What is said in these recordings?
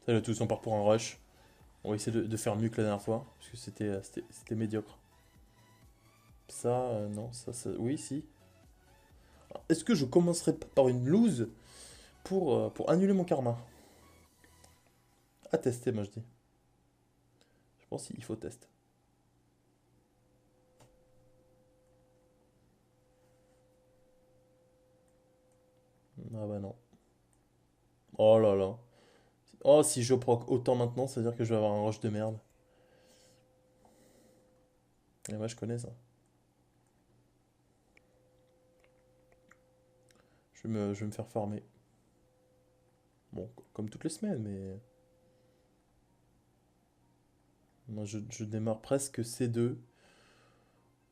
Ça, là, tous on part pour un rush. On va essayer de faire mieux que la dernière fois, parce que c'était médiocre. Ça, non, ça, oui, si. Est-ce que je commencerai pas par une lose pour annuler mon karma? À tester, moi je dis. Je pense qu'il faut tester. Ah bah non. Oh là là. Oh, si je proc autant maintenant, ça veut dire que je vais avoir un rush de merde. Et moi, je connais ça. Je vais me faire farmer. Bon, comme toutes les semaines, mais... Moi, je démarre presque C2.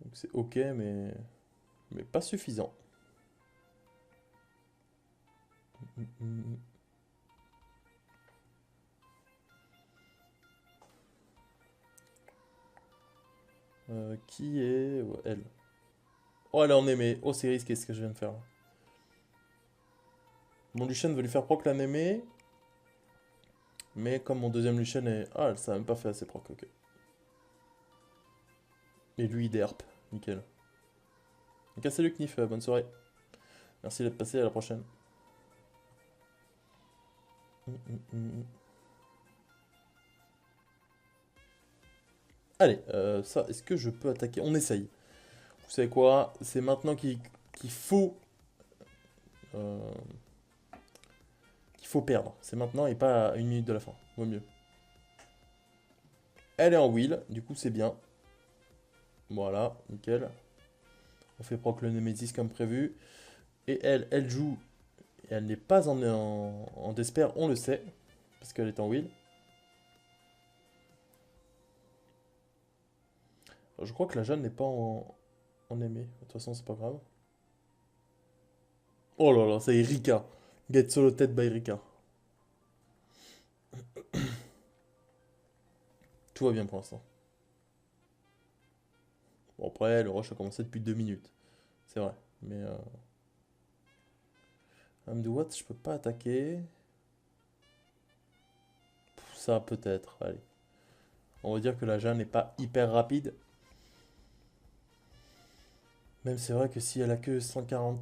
Donc c'est ok, mais pas suffisant. Mm, mm, mm. Qui est... ouais, elle. Oh, elle est en aimé. Oh, c'est risqué ce que je viens de faire là. Mon Lucian veut lui faire proc la Némé, mais comme mon deuxième Lucian est... Ah, ça a même pas fait assez proc, ok. Et lui, il derp. Nickel. Donc, salut Knif, bonne soirée. Merci d'être passé, à la prochaine. Allez, ça, est-ce que je peux attaquer? On essaye. Vous savez quoi? C'est maintenant qu'il faut... euh, qu'il faut perdre. C'est maintenant et pas à 1 minute de la fin. Vaut mieux. Elle est en wheel, du coup c'est bien. Voilà, nickel. On fait proc le Nemesis comme prévu. Et elle joue. Et elle n'est pas en Despair, on le sait. Parce qu'elle est en wheel. Alors, je crois que la Jeanne n'est pas en aimé. De toute façon, c'est pas grave. Oh là là, ça y est, Rika. Get solo tête by Rika. Tout va bien pour l'instant. Bon, après, le rush a commencé depuis 2 minutes. C'est vrai. Mais Amdouat, je peux pas attaquer. Ça, peut-être. Allez. On va dire que la Jeanne n'est pas hyper rapide. Même c'est vrai que si elle a que 140,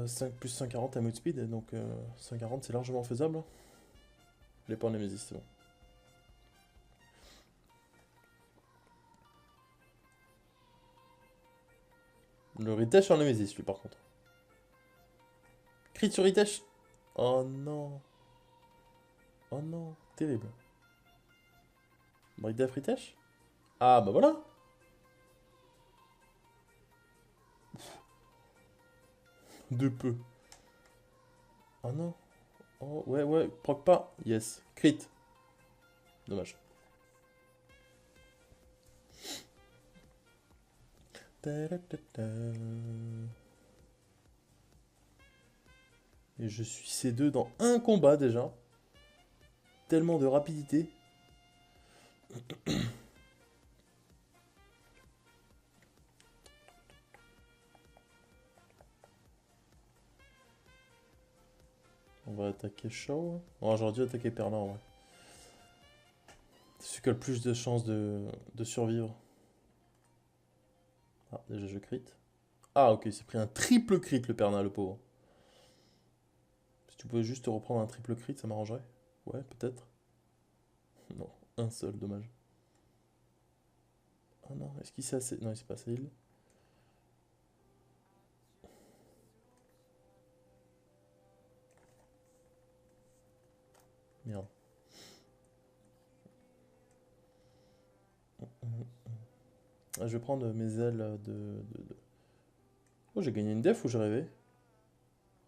5 plus 140 à mode speed, donc 140 c'est largement faisable. Les points Nemesis, c'est bon. Le Ritesh en Nemesis, lui par contre. Crit sur Ritesh. Oh non. Oh non. Terrible. Breakdef Ritesh. Ah bah voilà. De peu. Oh non. Oh ouais ouais. Proc pas. Yes. Crit. Dommage. Et je suis C2 dans un combat déjà. Tellement de rapidité. On va attaquer Shaw. Oh, j'aurais dû attaquer Perla en vrai. C'est celui qui a le plus de chances de survivre. Ah, déjà je crit. Ah, ok, il s'est pris un triple crit le Perna, le pauvre. Si tu pouvais juste reprendre un triple crit, ça m'arrangerait. Ouais, peut-être. Non, un seul, dommage. Ah non, est-ce qu'il s'est assez... Non, il s'est pas assez heal. Merde. Ah, je vais prendre mes ailes Oh, j'ai gagné une def ou j'ai rêvé?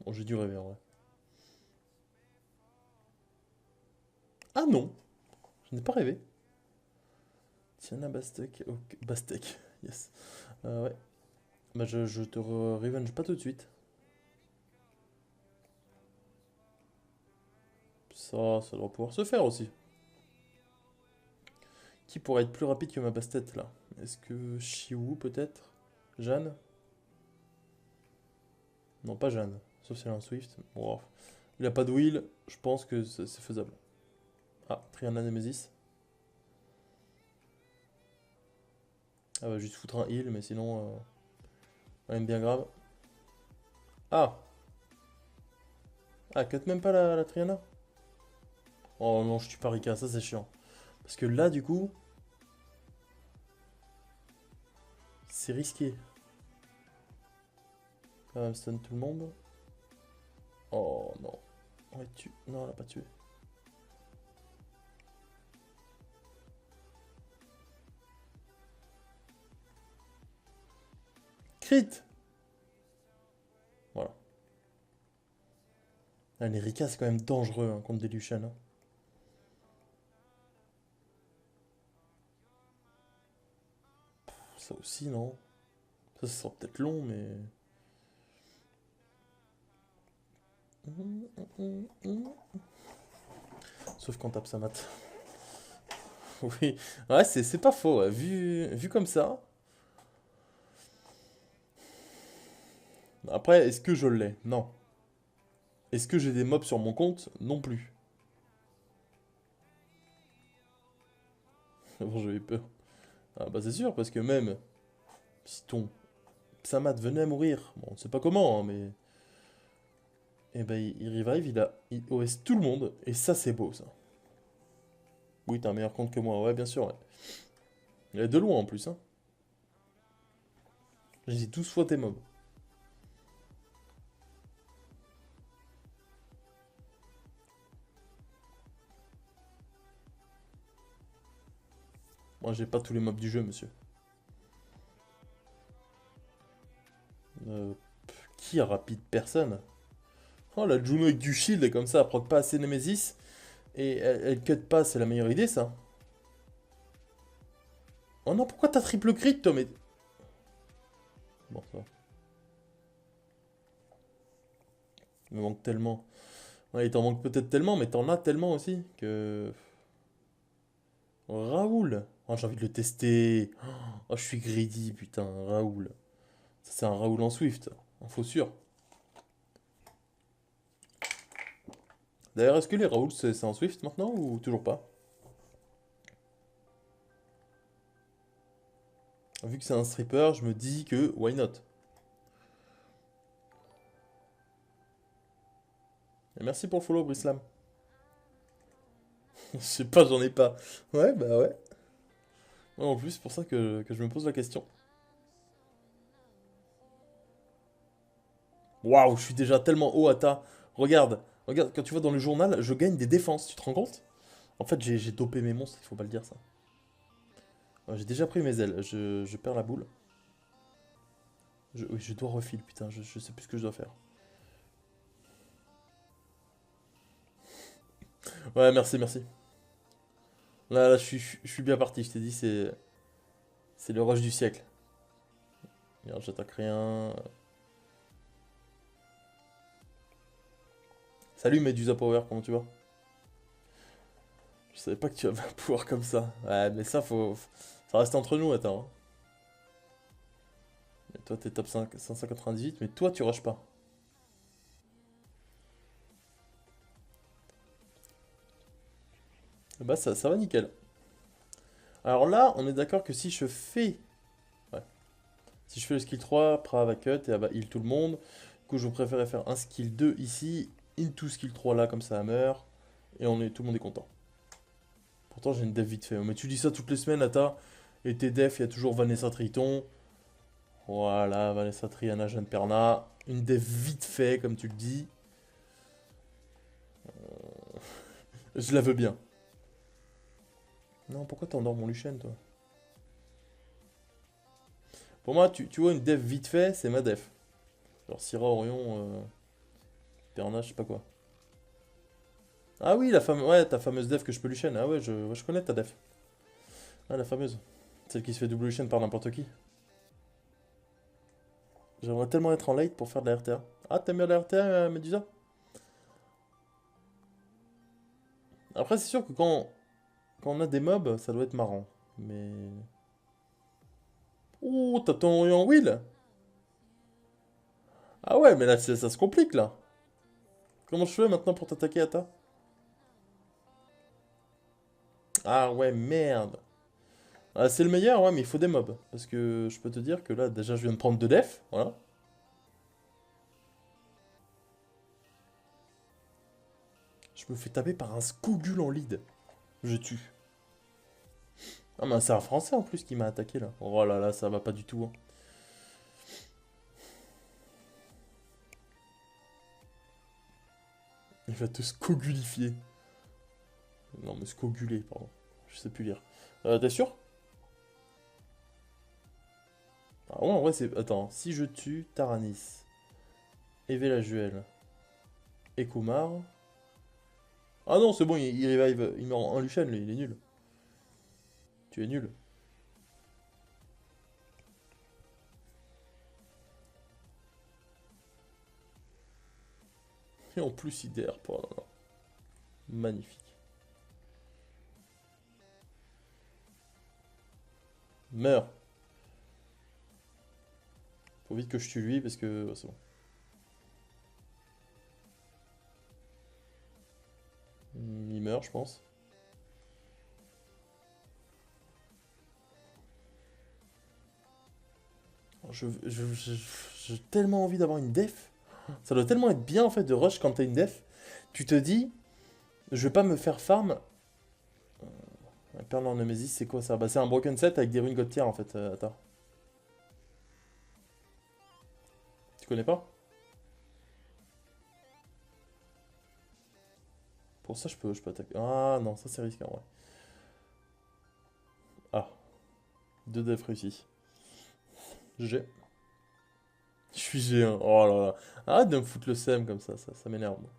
Bon, j'ai dû rêver en vrai. Ah non, je n'ai pas rêvé. Tiana Bastek, ok. Bastek, yes. Ouais. Bah, je te revenge pas tout de suite. Ça doit pouvoir se faire aussi. Qui pourrait être plus rapide que ma Bastet là? Est-ce que Shiwu peut-être? Jeanne? Non, pas Jeanne. Sauf si elle a un Swift. Bon, il a pas de wheel, je pense que c'est faisable. Ah, Triana Nemesis. Ah, va juste foutre un heal, mais sinon, rien de bien grave. Ah! Ah, cut même pas la Triana? Oh non, je tue pas Rika, ça c'est chiant. Parce que là, du coup, c'est risqué. Quand même, stun tout le monde. Oh non. Ouais, tu... Non, elle a pas tué. Crit! Voilà. Ah, les Rika, c'est quand même dangereux hein, contre des Lucian. Hein. Ça aussi, non? Ça sera peut-être long, mais... Sauf quand tape sa mat. Oui. Ouais, c'est pas faux. Ouais. Vu comme ça. Après, est-ce que je l'ai? Non. Est-ce que j'ai des mobs sur mon compte? Non plus. Bon, j'avais peur. Ah bah c'est sûr, parce que même si ton Psamat venait à mourir, bon, on ne sait pas comment, hein, mais... Eh ben, il revive, il OS tout le monde, et ça, c'est beau, ça. Oui, t'as un meilleur compte que moi, ouais, bien sûr, ouais. Il est de loin, en plus, hein. J'ai 12 fois tes mobs. Moi, j'ai pas tous les mobs du jeu, monsieur. Euh, qui a rapide? Personne. Oh, la Juno avec du shield, et comme ça, elle proc pas assez Nemesis, et elle cut pas, c'est la meilleure idée, ça. Oh non, pourquoi t'as triple crit, toi, mais... Bon, ça va. Il me manque tellement. Ouais, il t'en manque peut-être tellement, mais t'en as tellement aussi que... Raoul! Oh, j'ai envie de le tester. Oh, je suis greedy, putain, Raoul. Ça, c'est un Raoul en Swift, en faux sûr. D'ailleurs, est-ce que les Raoul, c'est en Swift maintenant ou toujours pas? Vu que c'est un stripper, je me dis que why not? Et merci pour le follow, Brislam. Je sais pas, j'en ai pas. Ouais, bah ouais. Ouais, en plus, c'est pour ça que je me pose la question. Waouh, je suis déjà tellement haut à ta. Regarde, regarde, quand tu vois dans le journal, je gagne des défenses, tu te rends compte? En fait, j'ai dopé mes monstres, il faut pas le dire ça. Ouais, j'ai déjà pris mes ailes, je perds la boule. Oui, je dois refiler, putain, je sais plus ce que je dois faire. Ouais, merci, merci. Là, je suis bien parti, je t'ai dit, c'est le rush du siècle. Regarde, j'attaque rien. Salut Medusa Power, comment tu vas? Je savais pas que tu avais un pouvoir comme ça. Ouais, mais ça, ça reste entre nous, attends. Hein. Et toi, t'es top 5, 598, mais toi, tu rushes pas. Bah, ça va nickel. Alors là, on est d'accord que si je fais... Ouais. Si je fais le skill 3, Pra va cut et elle va heal tout le monde. Du coup, je préférais faire un skill 2 ici, into skill 3 là, comme ça elle meurt. Et tout le monde est content. Pourtant, j'ai une def vite fait. Mais tu dis ça toutes les semaines, Ata. Et tes defs, il y a toujours Vanessa Triton. Voilà, Vanessa Triana, Jeanne Perna. Une def vite fait, comme tu le dis. Je la veux bien. Non, pourquoi t'endors mon Lucien, toi? Pour moi, tu vois, une def vite fait, c'est ma def. Genre Syrah, Orion, Perna, je sais pas quoi. Ah oui, ouais, ta fameuse def que je peux Lucien. Ah ouais, je connais ta def. Ah, la fameuse. Celle qui se fait double Lucien par n'importe qui. J'aimerais tellement être en late pour faire de la RTA. Ah, t'aimes bien la RTA, Medusa? Après, c'est sûr que quand on a des mobs, ça doit être marrant. Mais... Oh, t'as ton Orion Will? Ah ouais, mais là, ça se complique, là. Comment je fais maintenant pour t'attaquer, Ata? Ah ouais, merde. Ah, c'est le meilleur, ouais, mais il faut des mobs. Parce que je peux te dire que là, déjà, je viens de prendre 2 def. Voilà. Je me fais taper par un Skogul en lead. Je tue. Ah, mais c'est un Français en plus qui m'a attaqué là. Oh là là, ça va pas du tout, hein. Il va te Skogulifier. Non, mais Skoguler, pardon. Je sais plus lire. T'es sûr? Ah ouais, en vrai, c'est. Attends, si je tue Taranis, Evelajuel et Kumar. Ah non, c'est bon, il revive. Il met en un Lucian, lui, il est nul. Tu es nul. Et en plus, il DRP. Oh là là. Magnifique. Meurs. Faut vite que je tue lui parce que. Ouais, c'est bon. Il meurt, je pense. J'ai tellement envie d'avoir une def. Ça doit tellement être bien en fait de rush quand t'as une def. Tu te dis, je vais pas me faire farm. Un perle en Nemesis, c'est quoi ça? Bah, c'est un broken set avec des runes god tier en fait. Attends. Tu connais pas? Pour ça, je peux attaquer. Ah non, ça c'est risqué en vrai. Ah, 2 def réussis. G. Je suis G1. Oh là là. Arrête de me foutre le seum comme ça m'énerve. Moi.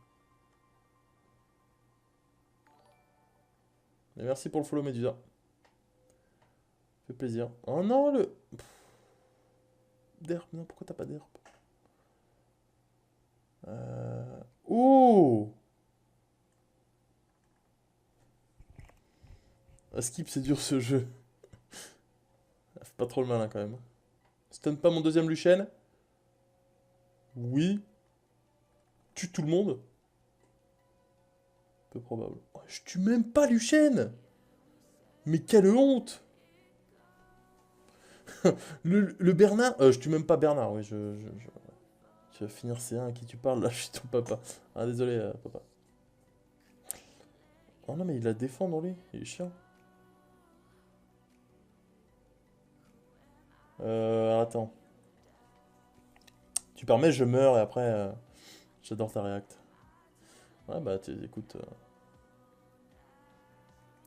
Et merci pour le follow Medusa. Fait plaisir. Oh non, le. Derp, non, pourquoi t'as pas derp? Oh! À skip, c'est dur ce jeu. Fais pas trop le malin quand même. Stun pas mon deuxième Luchen? Oui. Tue tout le monde? Peu probable. Oh, je tue même pas Luchen! Mais quelle honte! Le Bernard. Je tue même pas Bernard, oui, je vais finir C1 à qui tu parles, là, je suis ton papa. Ah, désolé, papa. Oh non, mais il la défend dans lui, il est chiant. Attends. Tu permets, je meurs et après, j'adore ta réact. Ouais, bah, écoute,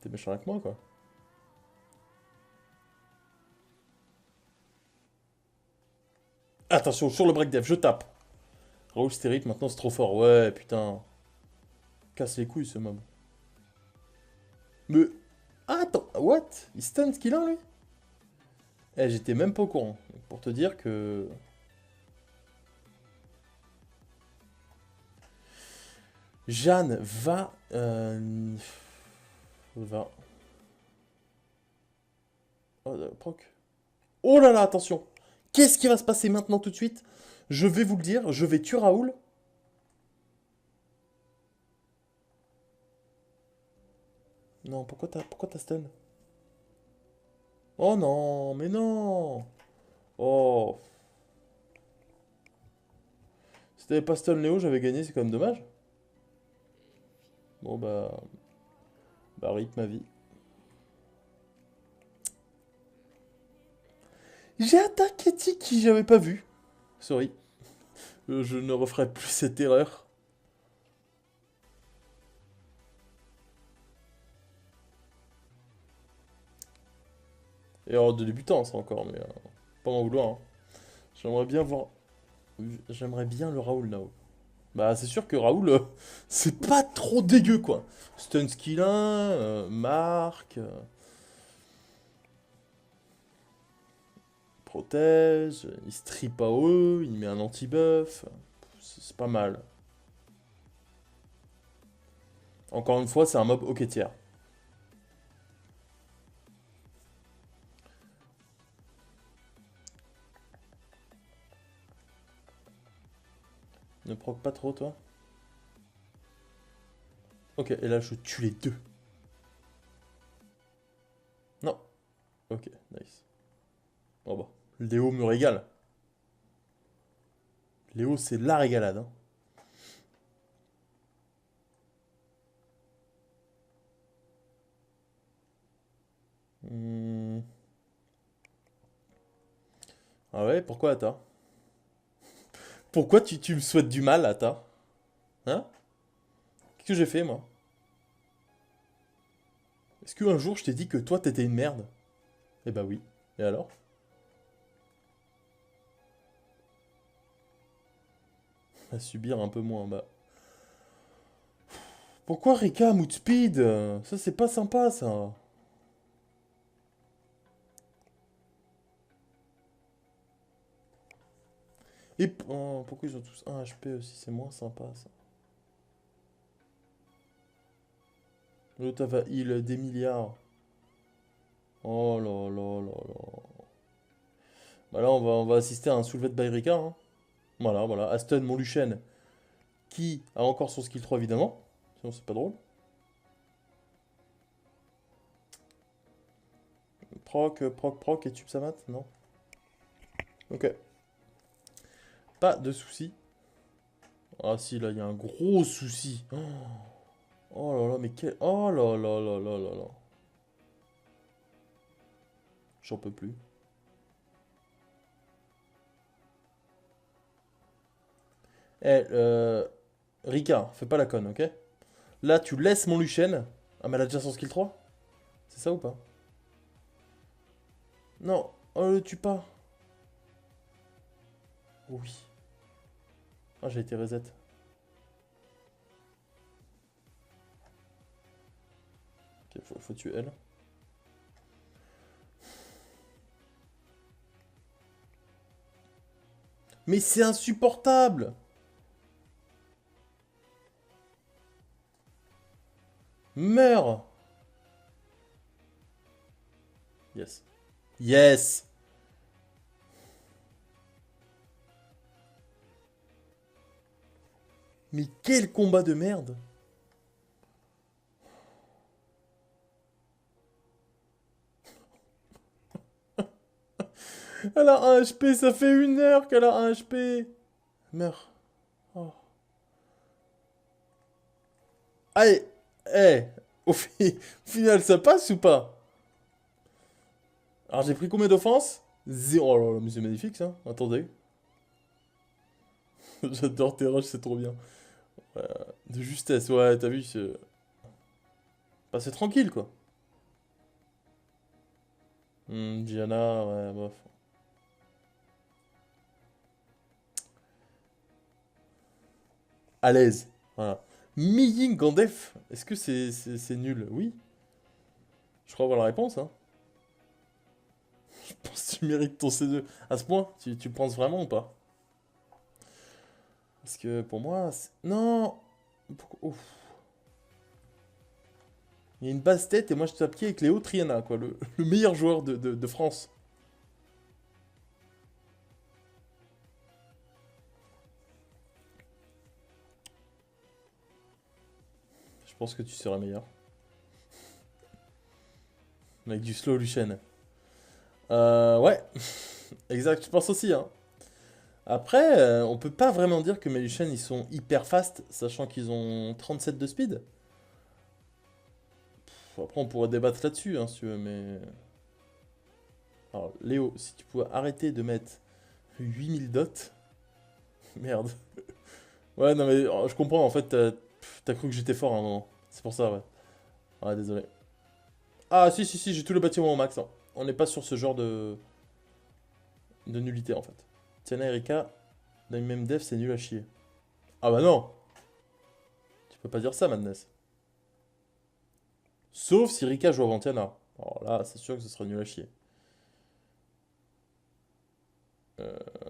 t'es méchant avec moi, quoi. Attention, sur le break dev, je tape. Raoul Stérique, maintenant c'est trop fort. Ouais, putain. Casse les couilles, ce mob. Mais. Ah, attends, what? Il stun ce qu'il a, lui? Eh, j'étais même pas au courant. Pour te dire que. Jeanne va. Va. Oh, proc. Oh là là, attention. Qu'est-ce qui va se passer maintenant tout de suite? Je vais vous le dire, je vais tuer Raoul. Non, pourquoi t'as stun? Oh non, mais non. Oh. Si t'avais pas stun Léo, j'avais gagné, c'est quand même dommage. Bon bah. Bah, rip ma vie. J'ai attaqué Tiki qui j'avais pas vu. Sorry. Je ne referai plus cette erreur. Erreur de débutant, ça encore, mais pas m'en vouloir. Hein. J'aimerais bien voir. J'aimerais bien le Raoul Now. Bah, c'est sûr que Raoul, c'est pas trop dégueu, quoi. Stun skill 1, marque, protège, il strip AOE, il met un anti-buff. C'est pas mal. Encore une fois, c'est un mob ok tiers. Ne proc pas trop, toi. Ok, et là, je tue les deux. Ok, nice. Oh bah, Léo me régale. Léo, c'est la régalade, hein. Hmm. Ah ouais, pourquoi Ata? Pourquoi tu me souhaites du mal, Ata? Hein? Qu'est-ce que j'ai fait, moi? Est-ce qu'un jour je t'ai dit que toi t'étais une merde? Eh bah oui. Et alors? À subir un peu moins, bah. Pourquoi Rika Moodspeed? Ça c'est pas sympa ça. Et oh, pourquoi ils ont tous un HP aussi? C'est moins sympa ça. L'autre va heal des milliards. Oh là là là là. Bah là on va assister à un soulevé de by Rika, hein. Voilà, voilà. Aston Monluchen qui a encore son skill 3 évidemment. Sinon c'est pas drôle. Proc et tube Samat? Non? Ok. Pas de souci. Ah si, là, il y a un gros souci. Oh là là, mais quel... Oh là là là là là là. J'en peux plus. Eh, Rika, fais pas la conne, ok? Là, tu laisses mon Luchen. Ah, mais elle a déjà son skill 3. C'est ça ou pas? Non, oh, le tue pas. Oui. Ah, j'ai été reset. Ok, faut tuer elle. Mais c'est insupportable! Meurs! Yes. Yes! Mais quel combat de merde! Elle a 1 HP, ça fait 1 heure qu'elle a 1 HP! Meurs. Oh. Allez! Eh! Au final, ça passe ou pas? Alors j'ai pris combien d'offenses? Zéro. Oh là là, mais c'est magnifique ça. Attendez. J'adore tes rushs, c'est trop bien. Euh, de justesse, ouais, t'as vu, c'est... Bah, c'est tranquille quoi. Diana, ouais, bof. À l'aise. Voilà. Miying en def, est-ce que c'est nul? Oui. Je crois avoir la réponse, hein. Je pense que tu mérites ton C2. À ce point, tu penses vraiment ou pas? Parce que pour moi, non. Ouf. Il y a une basse tête et moi je tape pied avec Léo Triana, quoi, le meilleur joueur de France. Je pense que tu seras meilleur. Avec du slow Luchen. Ouais, exact, je pense aussi, hein. Après, on peut pas vraiment dire que mes Luchen ils sont hyper fast, sachant qu'ils ont 37 de speed. Après, on pourrait débattre là-dessus, hein, si tu veux, mais... Alors, Léo, si tu pouvais arrêter de mettre 8000 dots... Merde. Ouais, non, mais je comprends, en fait, t'as cru que j'étais fort à un moment. C'est pour ça, ouais. Ouais, désolé. Ah, si, si, si, j'ai tout le bâtiment au max, hein. On n'est pas sur ce genre de nullité, en fait. Tiana Erika, dans le même dev, c'est nul à chier. Ah bah non! Tu peux pas dire ça, Madness. Sauf si Rika joue avant Tiana. Alors là, c'est sûr que ce serait nul à chier.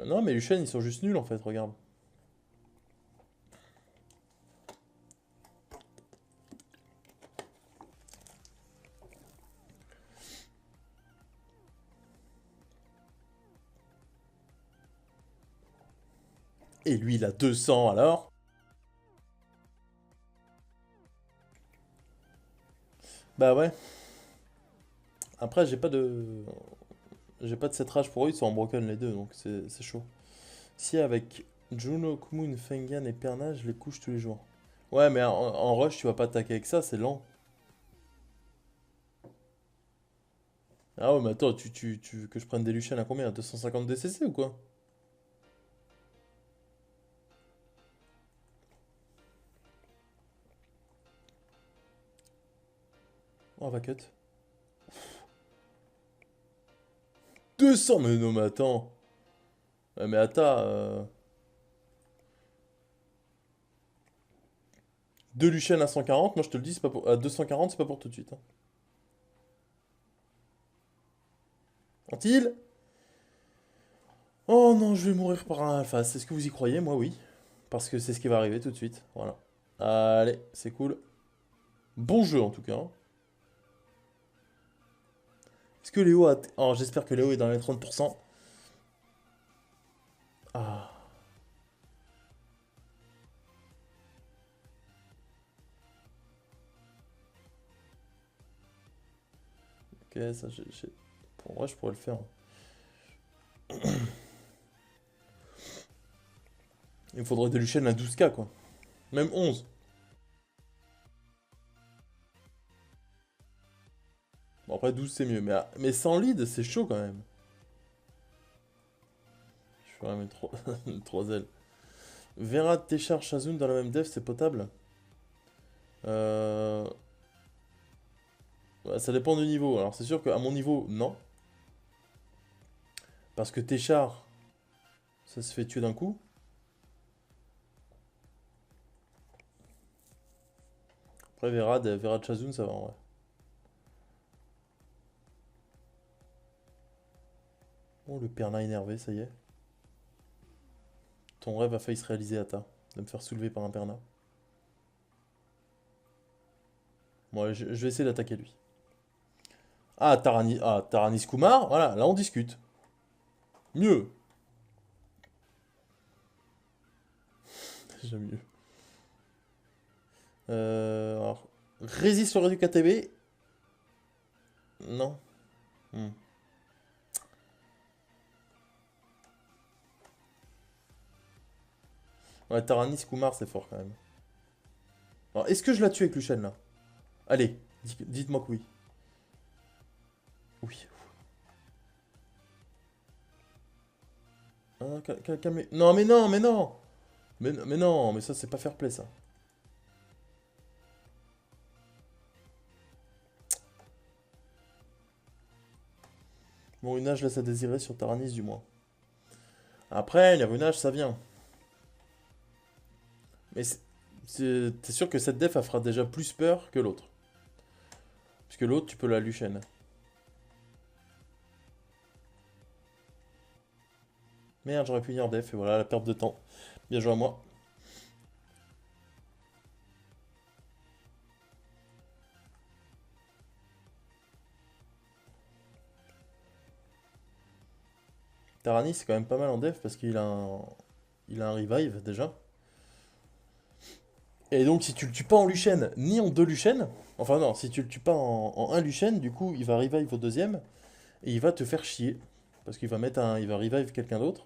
Non, mais Luchen, ils sont juste nuls, en fait, regarde. Et lui, il a 200, alors? Bah ouais. Après, j'ai pas de... J'ai pas de set rage pour eux, ils sont en broken les deux, donc c'est chaud. Si avec Juno, Kumun, Fengan et Perna, je les couche tous les jours. Ouais, mais en rush, tu vas pas attaquer avec ça, c'est lent. Ah ouais, mais attends, tu veux que je prenne des Lucian à combien? À 250 DCC ou quoi? Oh, va cut. 200, mais non, mais attends. Ouais, mais attends, 2 Lucian à 140, moi je te le dis, c'est pas pour... à 240, c'est pas pour tout de suite. Hein. Antil? Oh non, je vais mourir par un alpha. Est-ce que vous y croyez? Moi, oui. Parce que c'est ce qui va arriver tout de suite. Voilà. Allez, c'est cool. Bon jeu en tout cas. Hein. Est-ce que Léo a... Oh, j'espère que Léo est dans les 30%. Ah, ok, ça, Pour vrai, je pourrais le faire. Il me faudrait des Lucian à 12K, quoi. Même 11. Bon, après 12, c'est mieux. Mais sans lead, c'est chaud quand même. Je ferais même 3 ailes. Vera, Téchar, Shazun dans la même dev, c'est potable? Euh... ouais, ça dépend du niveau. Alors, c'est sûr qu'à mon niveau, non. Parce que Téchar, ça se fait tuer d'un coup. Après, Vera de Shazun, ça va en vrai. Oh, le Perna énervé, ça y est. Ton rêve a failli se réaliser, Ata. De me faire soulever par un Perna. Bon, je vais essayer d'attaquer lui. Taranis Kumar, voilà, là on discute. Mieux. Déjà mieux. Alors, résiste au réseau KTB. Non. Hmm. Ouais, Taranis Kumar, c'est fort quand même. Alors, est-ce que je la tue avec Lucian là? Allez, dites-moi que oui. Oui. Ah, non, mais non, mais non! Mais non, mais ça, c'est pas fair play ça. Bon, runage laisse à désirer sur Taranis du moins. Après, les runages, ça vient. Mais t'es sûr que cette def, elle fera déjà plus peur que l'autre. Parce que l'autre, tu peux la Lucian. Merde, j'aurais pu venir def, et voilà, la perte de temps. Bien joué à moi. Taranis, c'est quand même pas mal en def parce il a un revive déjà. Et donc, si tu le tues pas en Lucian, ni en deux Lucian, enfin non, si tu le tues pas en un Lucian, du coup, il va revive au deuxième et il va te faire chier. Parce il va revive quelqu'un d'autre.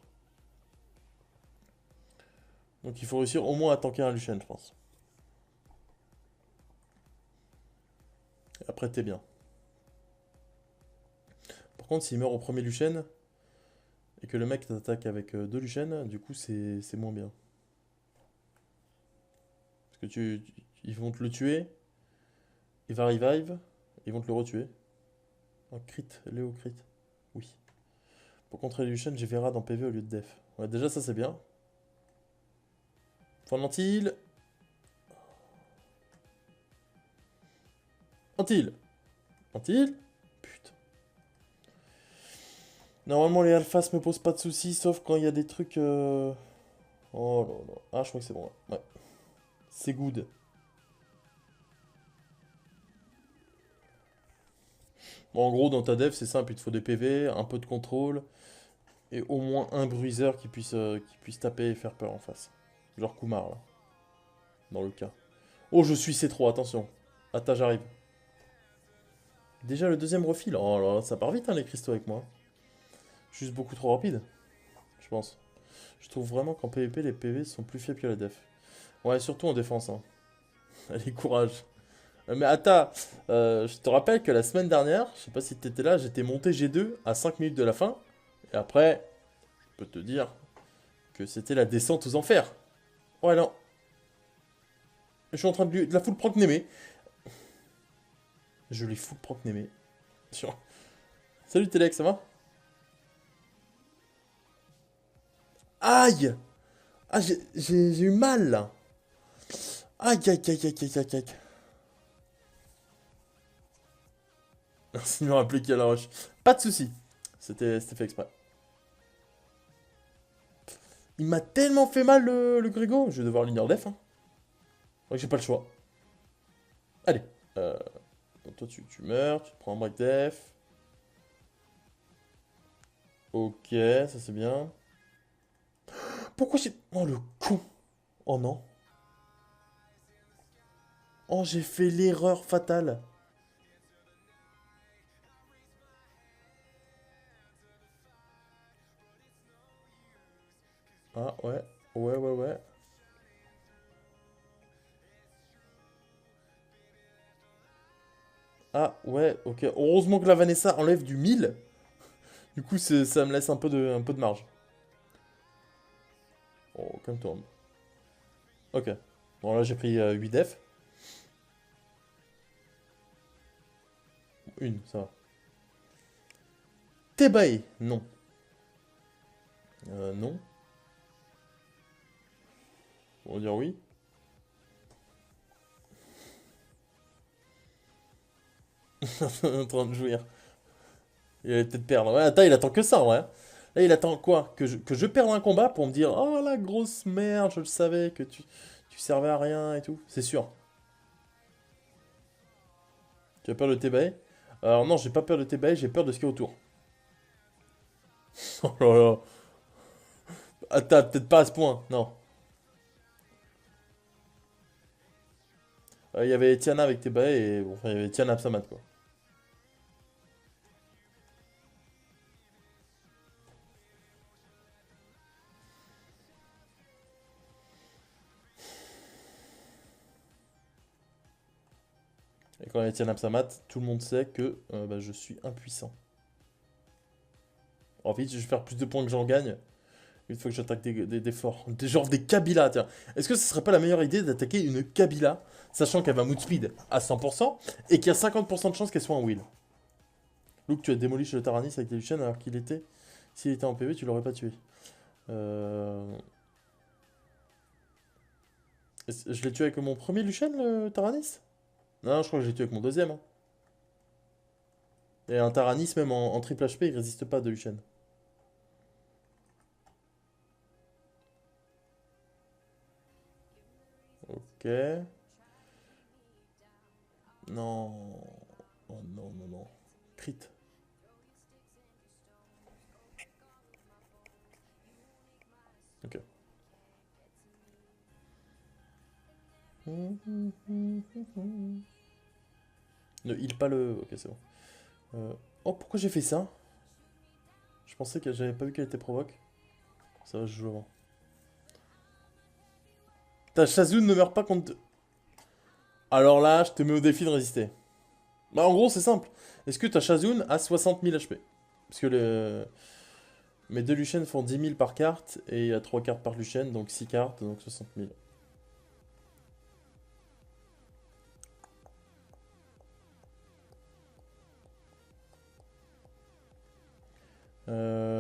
Donc, il faut réussir au moins à tanker un Lucian, je pense. Et après, t'es bien. Par contre, s'il meurt au premier Lucian et que le mec t'attaque avec deux Lucian, du coup, c'est moins bien. Parce que ils vont te le tuer, il va revive, ils vont te le retuer. Un crit, Léo crit. Oui. Pour contrer Lucian, j'ai Vera dans PV au lieu de def. Ouais, déjà, ça c'est bien. Point d'Antil. Antil. Antil. Putain. Normalement, les alphas me posent pas de soucis, sauf quand il y a des trucs. Oh là là. Ah, je crois que c'est bon. Ouais. C'est good. Bon, en gros, dans ta def, c'est simple. Il te faut des PV, un peu de contrôle, et au moins un bruiseur qui puisse taper et faire peur en face. Genre Kumar, là. Dans le cas. Oh, je suis C3, attention. Attends, j'arrive. Déjà le deuxième refil. Oh là là, ça part vite hein, les cristaux avec moi. Juste beaucoup trop rapide, je pense. Je trouve vraiment qu'en PvP, les PV sont plus faibles que la def. Ouais, surtout en défense. Hein. Allez, courage. Mais attends, je te rappelle que la semaine dernière, je sais pas si t'étais là, j'étais monté G2 à 5 minutes de la fin. Et après, je peux te dire que c'était la descente aux enfers. Ouais, non. Je suis en train de la full proc Némé. Je l'ai full proc Némé. Sur- Salut Telex, ça va? Aïe! Ah, j'ai eu mal là. Aïe, aïe, aïe, aïe, aïe, aïe, aïe. Merci de me rappeler qu'il y a la roche. Pas de soucis. C'était fait exprès. Il m'a tellement fait mal le Grégo. Je vais devoir l'ignorer def. Hein. Ouais, j'ai pas le choix. Allez. Euh, donc toi, tu meurs. Tu te prends un break def. Ok, ça c'est bien. Pourquoi j'ai... Oh le con. Oh non. Oh, j'ai fait l'erreur fatale. Ah ouais. Ouais, ouais, ouais. Ah ouais, ok. Heureusement que la Vanessa enlève du 1000. Du coup, ça me laisse un peu de marge. Oh, comme toi. Ok. Bon, là, j'ai pris 8 def. Une, ça va. Tebae, non. Non. On va dire oui. En train de jouir. Il allait peut-être perdre. Ouais, attends, il attend que ça, ouais. Là, il attend quoi? Que je perde un combat pour me dire oh la grosse merde, je le savais que tu servais à rien et tout. C'est sûr. Tu as peur de Tebae? Alors, non, j'ai pas peur de Tebae, j'ai peur de ce qu'il y a autour. Oh là là. Attends, peut-être pas à ce point, non. Il y avait Tiana avec Tebae et bon, enfin, il y avait Tiana Absamat, quoi. Et quand il y a Tiana Absamat, tout le monde sait que bah, je suis impuissant. En fait, je vais faire plus de points que j'en gagne. Une fois que j'attaque des forts. Genre des Kabila, tiens. Est-ce que ce serait pas la meilleure idée d'attaquer une Kabila, sachant qu'elle va mood speed à 100% et qu'il y a 50% de chances qu'elle soit en wheel? Luke, tu as démoli chez le Taranis avec des Lucian alors qu'il était. S'il était en PV, tu l'aurais pas tué. Euh... Je l'ai tué avec mon premier Lucian, le Taranis? Non, je crois que je l'ai tué avec mon deuxième. Hein. Et un Taranis, même en triple HP, il résiste pas de Lucian. Ok. Non. Oh non, non, non. Crit. Ok. Ne heal pas le. Ok, c'est bon. Oh, pourquoi j'ai fait ça? Je pensais que j'avais pas vu qu'elle était provoque. Ça va, je joue avant. Ta Shazun ne meurt pas contre. Alors là, je te mets au défi de résister. Bah, en gros, c'est simple. Est-ce que ta Shazun a 60 000 HP? Parce que mes deux Luciennes font 10 000 par carte et il y a 3 cartes par Lucienne, donc 6 cartes, donc 60 000.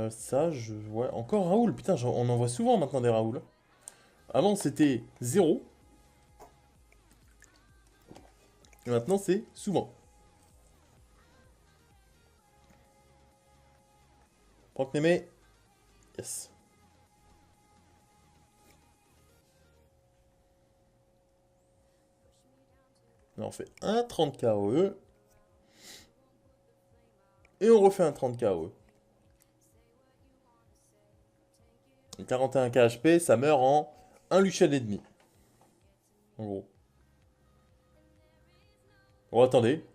Ça, je. Ouais, encore Raoul. Putain, on en voit souvent maintenant des Raoul. Avant, c'était zéro. Et maintenant, c'est souvent. Proc Némé. Yes. Là, on fait un 30 KOE. Et on refait un 30 KOE. 41 KHP, ça meurt en un Lucian et demi. En gros. Bon, attendez.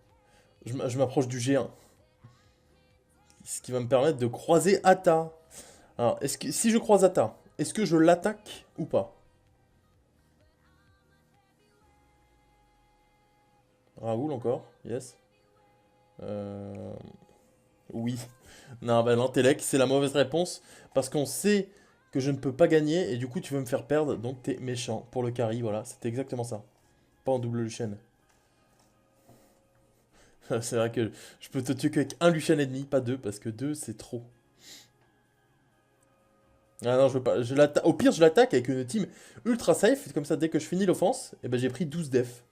Je m'approche du G1. Ce qui va me permettre de croiser Atta. Alors, si je croise Atta, est-ce que je l'attaque ou pas? Raoul encore, yes. Euh, Oui. Non, bah l'intellect, c'est la mauvaise réponse. Parce qu'on sait que je ne peux pas gagner et du coup tu veux me faire perdre, donc t'es méchant. Pour le carry, voilà, c'était exactement ça. Pas en double Lucian. C'est vrai que je peux te tuer qu'avec un Lucian et demi, pas deux, parce que deux c'est trop. Ah non, je veux pas. Au pire, je l'attaque avec une team ultra safe, comme ça dès que je finis l'offense, et ben j'ai pris 12 def.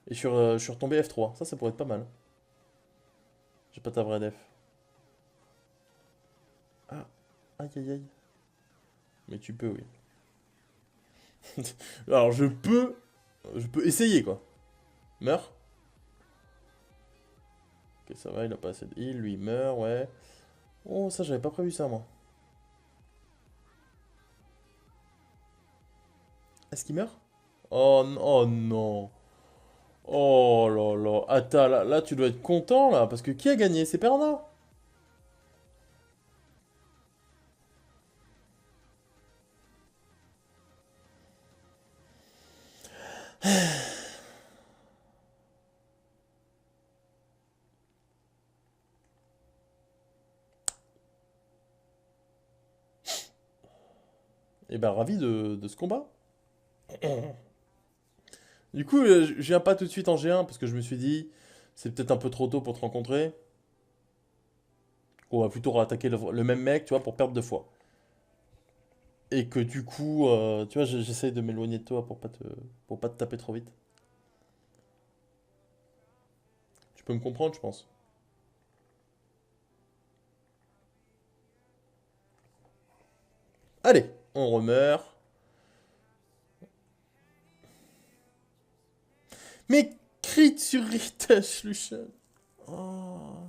Et je suis retombé F3. Ça pourrait être pas mal. J'ai pas ta vraie def. Ah, aïe aïe aïe. Mais tu peux, oui. Alors je peux essayer quoi. Meurs. Ok, ça va, il a pas assez de heal, lui il meurt, ouais. Oh, ça j'avais pas prévu ça moi. Est-ce qu'il meurt? Oh non. Oh là là. Attends, là tu dois être content là, parce que qui a gagné? C'est Perna. Et ben ravi de ce combat. Du coup, je viens pas tout de suite en G1 parce que je me suis dit, c'est peut-être un peu trop tôt pour te rencontrer. On va plutôt attaquer le même mec, tu vois, pour perdre deux fois. Et que du coup, tu vois, j'essaye de m'éloigner de toi pour pas te taper trop vite. Tu peux me comprendre, je pense. Allez, on remeurt. Mais crit sur Ritesh, Lucian. Oh.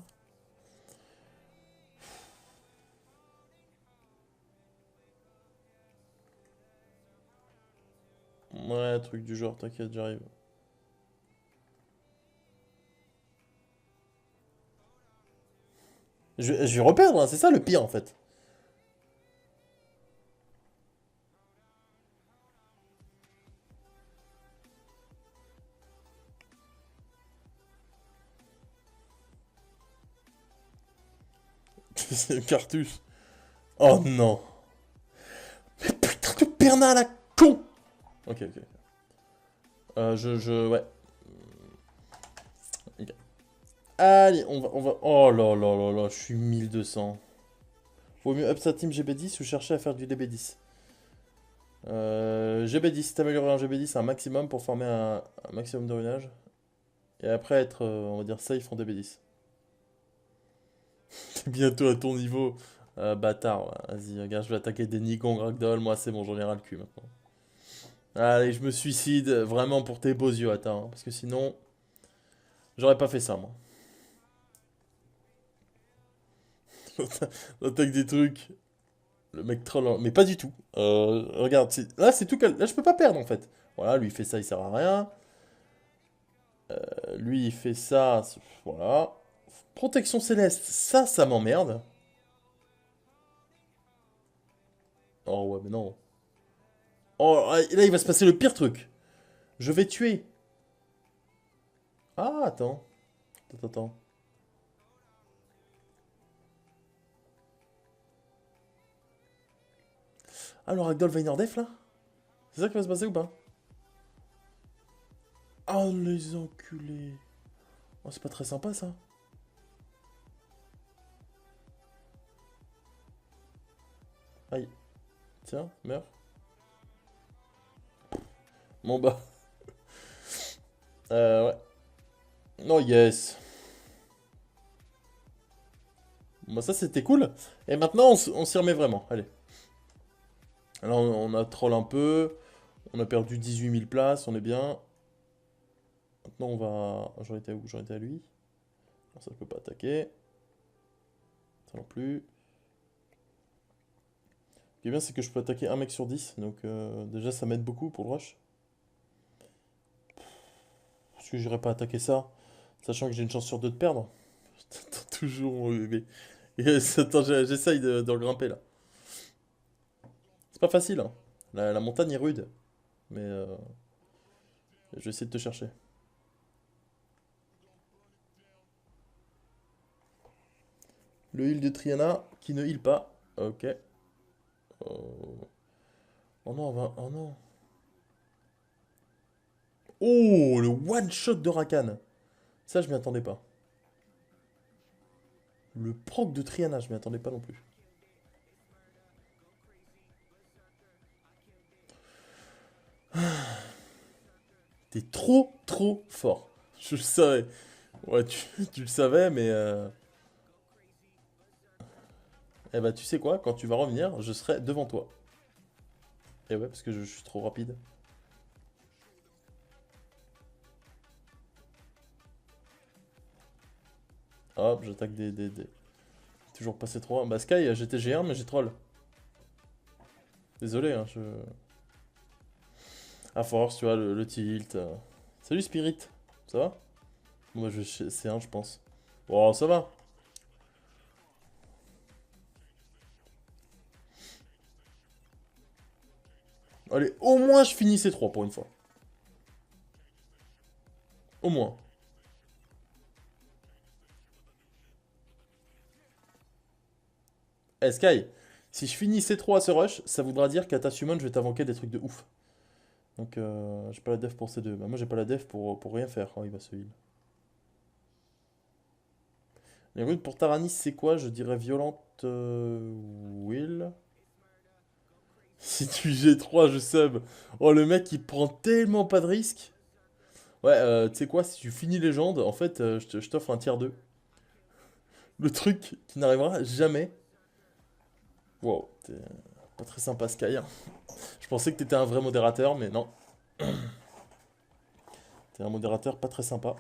Ouais, truc du genre, t'inquiète, j'arrive. Je vais reperdre, hein, c'est ça le pire en fait. C'est le cartouche. Oh non. Mais putain de Perna la con. Ok, ok. Ouais. Ok. Allez, Oh là là là là, je suis 1200. Vaut mieux up sa team GB10 ou chercher à faire du DB10. GB10, t'améliorer en GB10 un maximum pour former un maximum de runage. Et après être, on va dire, safe en DB10. T'es bientôt à ton niveau. Bâtard, ouais. Vas-y, regarde, je vais attaquer des Nikon Ragdoll. Moi, c'est bon, j'en ai ras le cul maintenant. Allez, je me suicide vraiment pour tes beaux yeux, attends. Parce que sinon, j'aurais pas fait ça, moi. J'attaque des trucs. Le mec troll, mais pas du tout. Regarde, là, c'est tout Là, je peux pas perdre, en fait. Voilà, lui, il fait ça, il sert à rien. Lui, il fait ça, voilà. Protection céleste, ça m'emmerde. Oh, ouais, mais non. Oh, là, il va se passer le pire truc. Je vais tuer. Ah, attends. Attends. Ah, le Ragdoll Def là? C'est ça qui va se passer ou pas? Ah, les enculés. Oh, c'est pas très sympa ça. Aïe. Tiens, meurs. Bon bah. Ouais. Non, yes. Bon, bah, ça c'était cool. Et maintenant, on s'y remet vraiment. Allez. Alors, on a troll un peu. On a perdu 18 000 places. On est bien. Maintenant, on va. J'en étais où? J'en étais à lui. Non, ça, je peux pas attaquer. Ça non plus. Ce qui est bien, c'est que je peux attaquer un mec sur 10. Donc, déjà, ça m'aide beaucoup pour le rush. Parce que j'irai pas attaquer ça. Sachant que j'ai une chance sur deux de perdre. T'attends toujours mon bébé. Attends, j'essaye de grimper là. C'est pas facile, hein. La montagne est rude. Mais je vais essayer de te chercher. Le heal de Triana qui ne heal pas. Ok. Oh, oh non, oh non. Oh, le one shot de Rakan. Ça, je m'y attendais pas. Le proc de Triana, je m'y attendais pas non plus. T'es trop fort. Je le savais. Ouais, tu le savais, mais... Eh bah, tu sais quoi? Quand tu vas revenir, je serai devant toi. Et ouais, parce que je suis trop rapide. Hop, j'attaque des... Toujours passé trop loin. Bah, Sky, j'étais G1, mais j'ai troll. Désolé, hein, je... À force, tu vois, le tilt. Salut Spirit, ça va? Moi, c'est un, je pense. Bon, ça va. Allez, au moins je finis ces trois pour une fois. Au moins. Eh Sky, si je finis ces trois à ce rush, ça voudra dire qu'à ta summon, je vais t'invoquer des trucs de ouf. Donc, j'ai pas la def pour ces deux. Bah, moi, j'ai pas la def pour rien faire. Oh, il va se heal. Les runes pour Taranis, c'est quoi? Je dirais violente Will. Si tu G3, je sub. Oh, le mec, il prend tellement pas de risques. Ouais, tu sais quoi? Si tu finis légende, en fait, je t'offre un tiers 2. Le truc qui n'arrivera jamais. Wow, t'es pas très sympa, Sky, hein. Je pensais que t'étais un vrai modérateur, mais non. T'es un modérateur pas très sympa.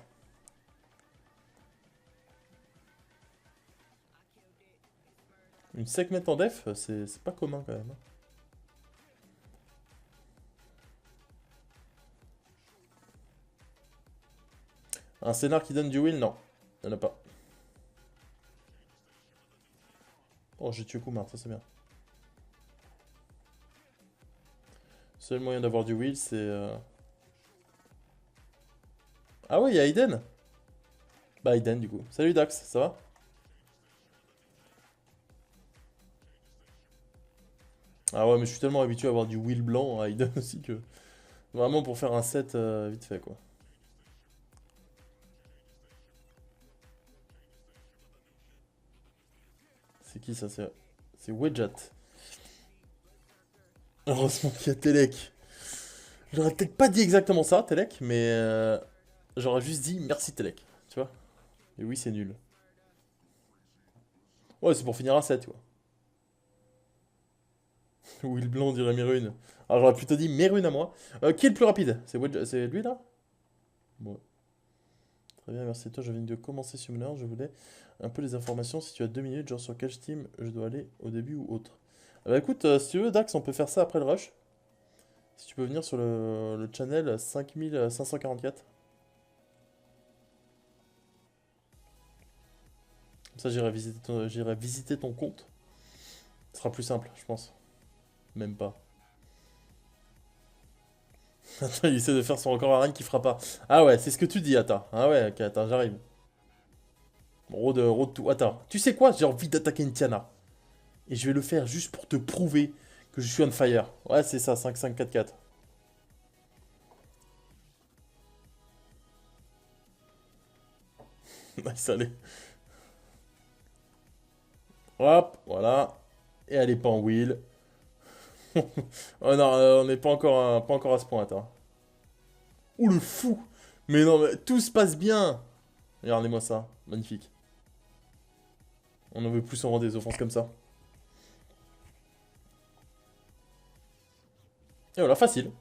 Une segment en def, c'est pas commun quand même, hein. Un scénar qui donne du will, non. Y'en a pas. Oh, j'ai tué Kumar, ça c'est bien. Seul moyen d'avoir du will, c'est... Ah ouais, il y a Aiden. Bah Aiden du coup. Salut Dax, ça va? Ah ouais, mais je suis tellement habitué à avoir du will blanc à Aiden aussi que... Vraiment pour faire un set vite fait quoi. C'est qui ça? C'est Wedjat. Heureusement qu'il y a Telek. J'aurais peut-être pas dit exactement ça, Telek, mais j'aurais juste dit merci Telek, tu vois? Et oui, c'est nul. Ouais, c'est pour finir un set, quoi. Will Blanc dirait Mérune. Alors j'aurais plutôt dit Mérune à moi. Qui est le plus rapide? C'est lui là? Bon, très bien, merci à toi. Je viens de commencer Summoner. Je voulais un peu les informations. Si tu as 2 minutes, genre sur quel Steam je dois aller au début ou autre. Ah bah écoute, si tu veux, Dax, on peut faire ça après le rush. Si tu peux venir sur le channel 5544. Comme ça, j'irai visiter ton compte. Ce sera plus simple, je pense. Même pas. Attends, il essaie de faire son record à rien qui fera pas. Ah ouais, c'est ce que tu dis, Atta. Ah ouais, ok, attends, j'arrive. Road to... Attends, tu sais quoi? J'ai envie d'attaquer une Tiana. Et je vais le faire juste pour te prouver que je suis on fire. Ouais, c'est ça, 5-5-4-4. Nice, allez. Hop, voilà. Et elle est pas en wheel. Oh non, on n'est pas encore à ce point, attends. Ouh, le fou! Mais non, mais tout se passe bien! Regardez-moi ça, magnifique. On en veut plus en rendre des offenses comme ça. Et voilà, facile.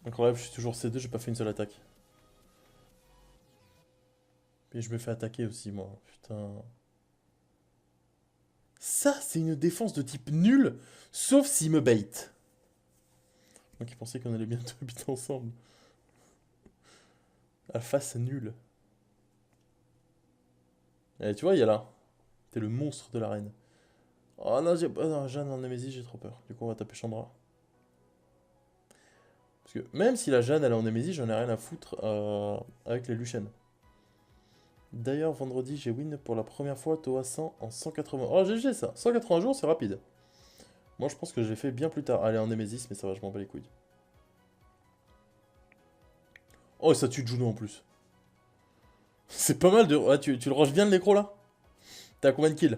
Incroyable, je suis toujours C2, j'ai pas fait une seule attaque. Et je me fais attaquer aussi, moi. Putain. Ça, c'est une défense de type nul, sauf s'il me bait. Moi qui pensais qu'on allait bientôt habiter ensemble. Alpha, c'est nul. Et tu vois, il y a là. T'es le monstre de l'arène. Oh non, non, Jeanne en Némésis, j'ai trop peur. Du coup, on va taper Chandra. Parce que même si la Jeanne elle est en Némésis, j'en ai rien à foutre avec les Luciennes. D'ailleurs, vendredi, j'ai win pour la première fois Toa 100 en 180. Oh, GG ça. 180 jours, c'est rapide. Moi, je pense que je l'ai fait bien plus tard. Allez, en Némésis, mais ça va, je m'en bats les couilles. Oh, et ça tue Juno en plus. C'est pas mal de... Ouais, tu le rushes bien de l'écro là? T'as combien de kills?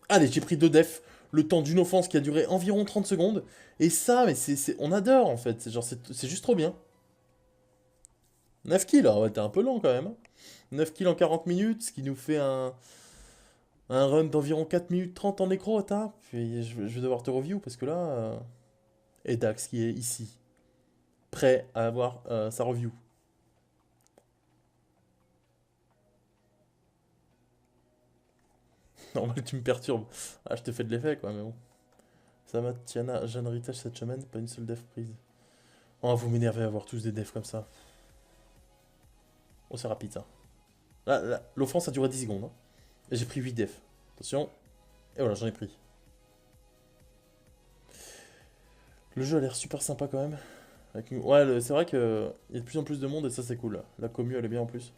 Allez, j'ai pris 2 def. Le temps d'une offense qui a duré environ 30 secondes. Et ça, mais on adore en fait. C'est genre, c'est juste trop bien. 9 kills, ah ouais, t'es un peu lent quand même. 9 kills en 40 minutes, ce qui nous fait un run d'environ 4 minutes 30 en écro, attends. Puis je vais devoir te review parce que là... Et Dax qui est ici, prêt à avoir sa review. Normal, tu me perturbes. Ah, je te fais de l'effet quoi, mais bon. Ça va, Tiana, Jeanne Héritage cette semaine, pas une seule def prise. Oh, vous m'énervez à avoir tous des defs comme ça. Oh, c'est rapide ça. Là, l'offense a duré 10 secondes. Hein. Et j'ai pris 8 defs. Attention. Et voilà, j'en ai pris. Le jeu a l'air super sympa quand même. Ouais, c'est vrai qu'il y a de plus en plus de monde et ça c'est cool. La commu elle est bien en plus.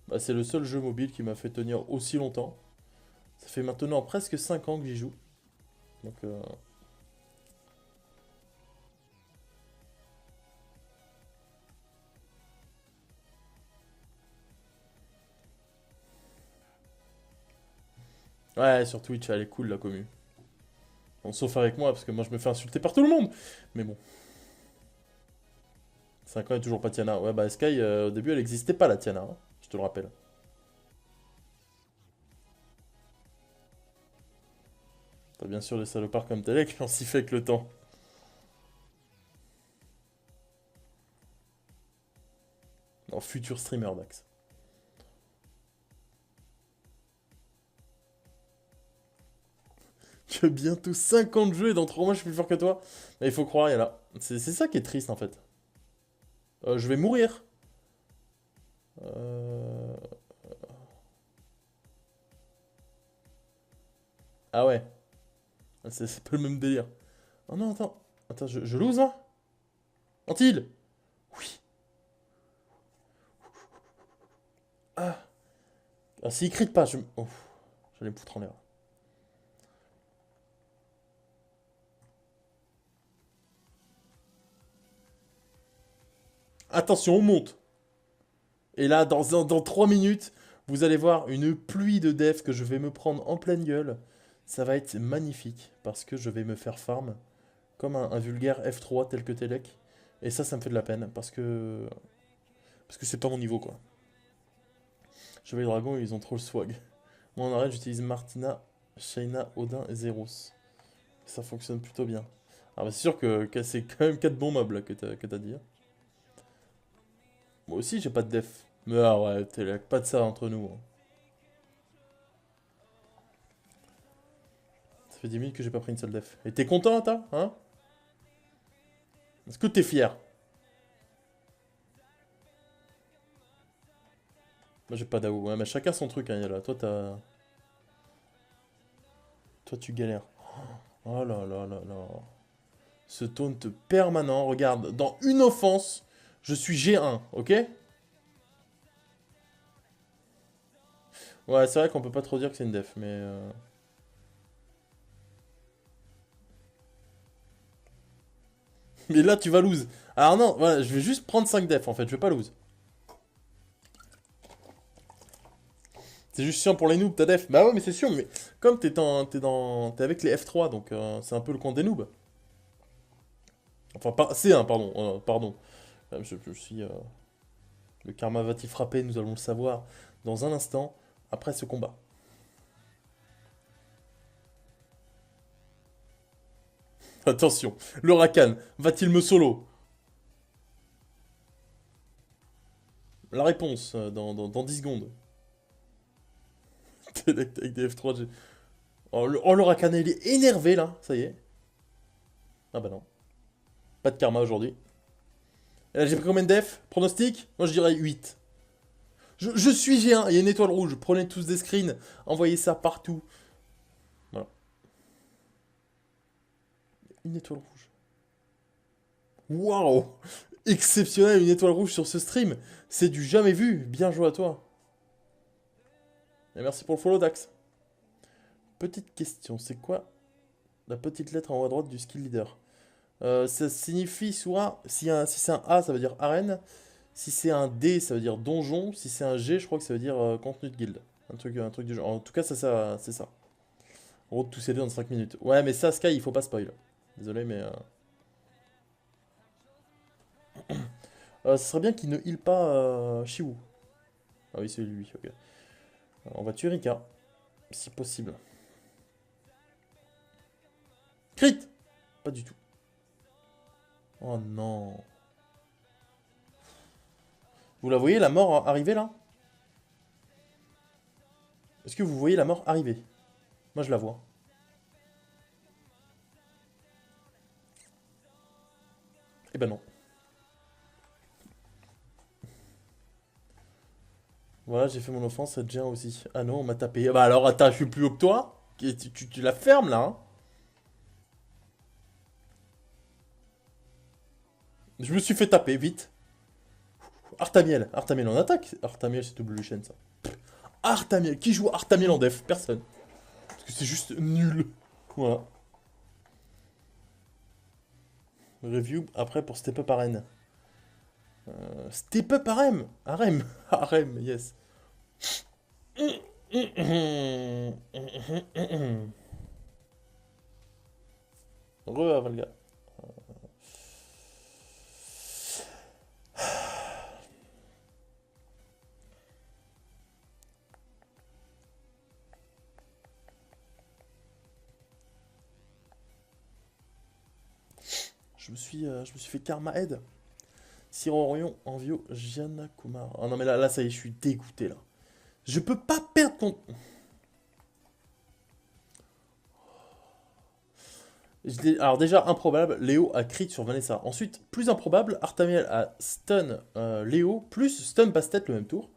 Bah, c'est le seul jeu mobile qui m'a fait tenir aussi longtemps. Ça fait maintenant presque 5 ans que j'y joue. Donc ouais, sur Twitch elle est cool la commu. Bon, sauf avec moi parce que moi je me fais insulter par tout le monde. Mais bon. 5 ans et toujours pas Tiana. Ouais bah Sky au début elle existait pas la Tiana. Hein, je te le rappelle. T'as bien sûr des salopards comme Telek, on s'y fait avec le temps. Non, futur streamer Dax. Tu as bientôt 50 jeux et dans 3 mois je suis plus fort que toi. Mais il faut croire, il y a là. C'est ça qui est triste en fait. Je vais mourir. Euh... Ah ouais. C'est pas le même délire. Oh non, attends. Attends, je lose là? Antille. Oui. Ah. Ah, s'il crie pas, je... Oh. J'allais me foutre en l'air. Attention, on monte. Et là, dans 3 minutes, vous allez voir une pluie de def que je vais me prendre en pleine gueule. Ça va être magnifique parce que je vais me faire farm comme un vulgaire F3 tel que Telek. Et ça me fait de la peine parce que c'est pas mon niveau quoi. Chevalier Dragon, ils ont trop le swag. Moi en arène, j'utilise Martina, Shayna, Odin et Zeros. Ça fonctionne plutôt bien. Ah bah c'est sûr que c'est quand même 4 bons mobs là, que t'as dit. Hein. Moi aussi j'ai pas de def. Mais ah ouais, Telek, pas de ça entre nous. Hein. Ça fait 10 minutes que j'ai pas pris une seule def. Et t'es content, toi? Hein? Est-ce que t'es fier? Moi j'ai pas d'AO. Ouais, mais chacun son truc, hein, Yala. Toi tu galères. Oh là là là là. Ce taunt permanent, regarde, dans une offense, je suis G1, ok? Ouais, c'est vrai qu'on peut pas trop dire que c'est une def, mais... Mais là, tu vas lose. Alors non, voilà, je vais juste prendre 5 def, en fait, je vais pas lose. C'est juste chiant pour les noobs, ta def. Bah ouais, mais c'est sûr, mais comme t'es avec les F3, donc c'est un peu le compte des noobs. Enfin, C1, pardon, pardon. Je suis... Le karma va-t-il frapper? Nous allons le savoir dans un instant, après ce combat. Attention, le Rakan va-t-il me solo? La réponse dans 10 secondes. Avec des F3, oh, le Rakan, il est énervé là, ça y est. Ah bah non. Pas de karma aujourd'hui. Et là, j'ai pris combien de def? Pronostic? Moi, je dirais 8. Je suis G1, il y a une étoile rouge. Prenez tous des screens, envoyez ça partout. Voilà. Une étoile rouge. Waouh! Exceptionnel, une étoile rouge sur ce stream. C'est du jamais vu. Bien joué à toi. Et merci pour le follow, Dax. Petite question, c'est quoi la petite lettre en haut à droite du skill leader? Ça signifie soit, si c'est un A, ça veut dire arène. Si c'est un D, ça veut dire donjon. Si c'est un G, je crois que ça veut dire contenu de guild. Un truc du genre. En tout cas, c'est ça. Road to CD dans 5 minutes. Ouais, mais ça, Sky, il faut pas spoil. Désolé, mais. Ce serait bien qu'il ne heal pas Shiwu. Ah oui, c'est lui, ok. Alors, on va tuer Rika, si possible. Crit! Pas du tout. Oh non. Vous la voyez, la mort arriver là? Est-ce que vous voyez la mort arriver? Moi, je la vois. Eh ben non. Voilà, j'ai fait mon offense, ça devient aussi. Ah non, on m'a tapé. Ah bah alors, attends, je suis plus haut que toi? Tu la fermes là, hein? Je me suis fait taper, vite. Artamiel, Artamiel en attaque. Artamiel, c'est double chaîne ça. Artamiel, qui joue Artamiel en def? Personne. Parce que c'est juste nul. Voilà. Review après pour Step Up Arène. Step Up Harem. Harem. Harem, yes. Re Avalga. Je me suis fait Karma Head. Siro Orion, Envio, Gianna Kumar. Oh non mais là ça y est, je suis dégoûté là. Je peux pas perdre contre... Alors déjà, improbable, Léo a crit sur Vanessa. Ensuite, plus improbable, Artamiel a stun Léo, plus stun Bastet le même tour.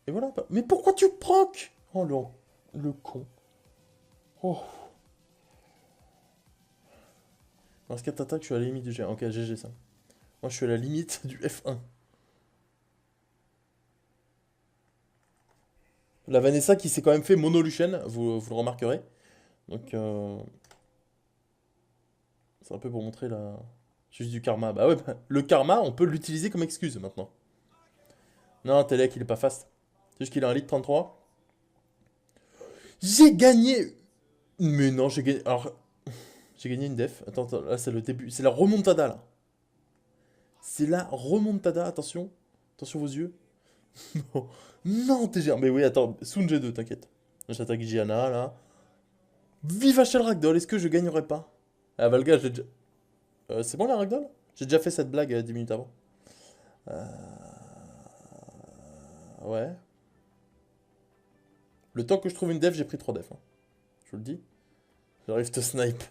Et voilà. Mais pourquoi tu procs? Oh le con. Oh. Dans ce cas, t'attaques, je suis à la limite du G1. Ok, GG ça. Moi, je suis à la limite du F1. La Vanessa qui s'est quand même fait mono Luchen, vous le remarquerez. Donc, c'est un peu pour montrer la... Juste du karma. Bah ouais, bah, le karma, on peut l'utiliser comme excuse maintenant. Non, Telek, il est pas fast. C'est juste qu'il a un litre 33. J'ai gagné. Mais non, j'ai gagné... Alors, j'ai gagné une def. Attends, attends, là, c'est le début. C'est la remontada, là. C'est la remontada, attention. Attention vos yeux. Non, non, TGR. Mais oui, attends, Soon G2, t'inquiète. J'attaque Gianna, là. Viva Shell Ragdoll, est-ce que je gagnerai pas? Ah, Valga, j'ai déjà... c'est bon la Ragdoll? J'ai déjà fait cette blague 10 minutes avant. Euh, Ouais. Le temps que je trouve une def, j'ai pris 3 defs, hein. Je vous le dis. J'arrive te snipe.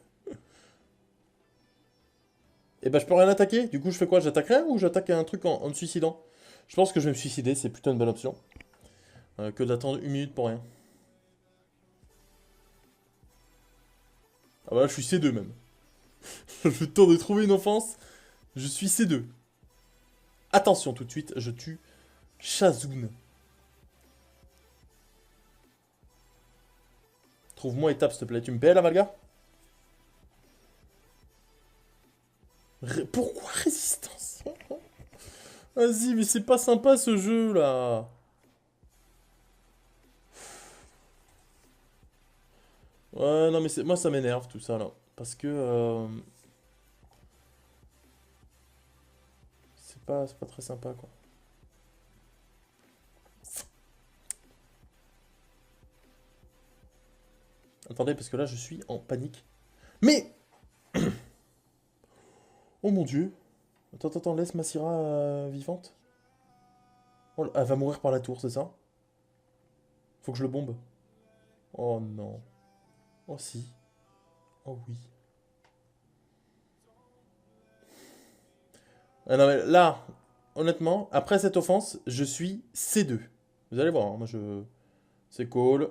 Et bah je peux rien attaquer. Du coup, je fais quoi? J'attaque rien ou j'attaque un truc en me suicidant? Je pense que je vais me suicider, c'est plutôt une bonne option. Que d'attendre 1 minute pour rien. Ah voilà, je suis C2 même. Le temps de trouver une offense, je suis C2. Attention tout de suite, je tue Shazun. Trouve-moi étape s'il te plaît. Tu me paies la Valga? Pourquoi résistance? Vas-y, mais c'est pas sympa ce jeu là. Ouais, non, mais moi ça m'énerve tout ça là. Parce que c'est pas très sympa quoi. Attendez, parce que là je suis en panique. Mais oh mon dieu. Attends, attends, laisse Masira vivante. Oh, elle va mourir par la tour, c'est ça? Faut que je le bombe. Oh non. Oh si. Oh oui. Ah non, mais là, honnêtement, après cette offense, je suis C2. Vous allez voir, hein, moi je... C'est cool.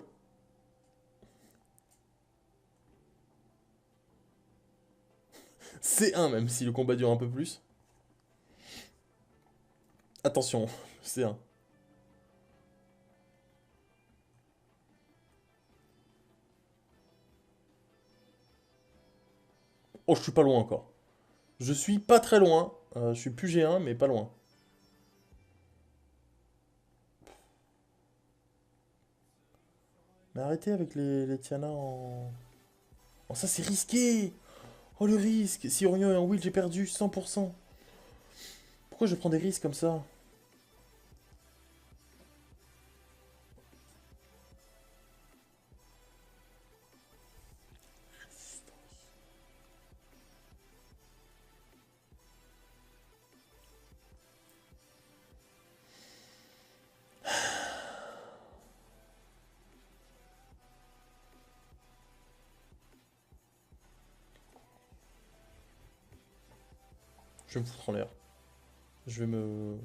C1 même, si le combat dure un peu plus. Attention, C1. Oh, je suis pas loin encore. Je suis pas très loin. Je suis plus G1, mais pas loin. Mais arrêtez avec les Tiana en... Oh, ça c'est risqué. Oh, le risque. Si Orion est en will, j'ai perdu 100%. Pourquoi je prends des risques comme ça? Je vais me foutre en l'air. Je vais me...